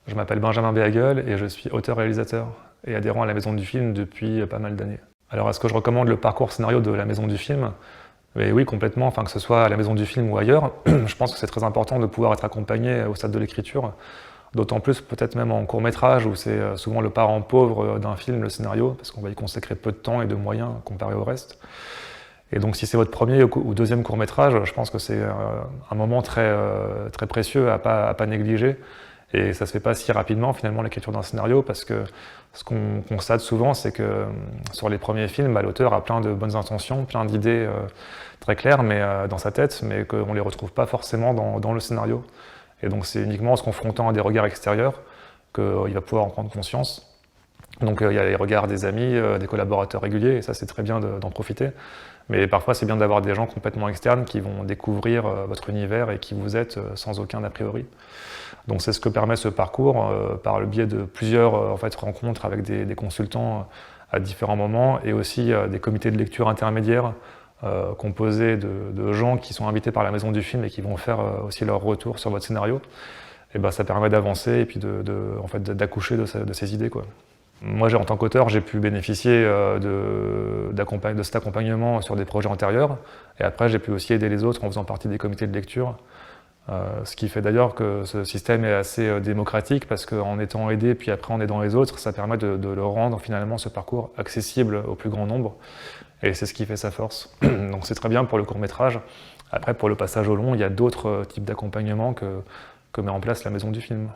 Je m'appelle Benjamin Béhagueul et je suis auteur-réalisateur et adhérent à la Maison du Film depuis pas mal d'années. Alors est-ce que je recommande le parcours scénario de la Maison du Film? Mais oui, complètement, enfin, que ce soit à la Maison du Film ou ailleurs. Je pense que c'est très important de pouvoir être accompagné au stade de l'écriture, d'autant plus peut-être même en court-métrage où c'est souvent le parent pauvre d'un film, le scénario, parce qu'on va y consacrer peu de temps et de moyens comparé au reste. Et donc si c'est votre premier ou deuxième court-métrage, je pense que c'est un moment très précieux à pas négliger. Et ça se fait pas si rapidement finalement l'écriture d'un scénario, parce que ce qu'on constate souvent, c'est que sur les premiers films, l'auteur a plein de bonnes intentions, plein d'idées très claires dans sa tête, mais qu'on ne les retrouve pas forcément dans le scénario. Et donc c'est uniquement en se confrontant à des regards extérieurs qu'il va pouvoir en prendre conscience. Donc il y a les regards des amis, des collaborateurs réguliers, et ça c'est très bien d'en profiter. Mais parfois c'est bien d'avoir des gens complètement externes qui vont découvrir votre univers et qui vous êtes sans aucun a priori. Donc c'est ce que permet ce parcours, par le biais de plusieurs rencontres avec des consultants à différents moments, et aussi des comités de lecture intermédiaires composés de gens qui sont invités par la Maison du Film et qui vont faire aussi leur retour sur votre scénario. Et ben, ça permet d'avancer et puis d'accoucher de ces idées, quoi. Moi, en tant qu'auteur, j'ai pu bénéficier de cet accompagnement sur des projets antérieurs. Et après, j'ai pu aussi aider les autres en faisant partie des comités de lecture. Ce qui fait d'ailleurs que ce système est assez démocratique, parce qu'en étant aidé, puis après en aidant les autres, ça permet de le rendre finalement ce parcours accessible au plus grand nombre. Et c'est ce qui fait sa force. Donc c'est très bien pour le court-métrage. Après, pour le passage au long, il y a d'autres types d'accompagnement que met en place la Maison du Film.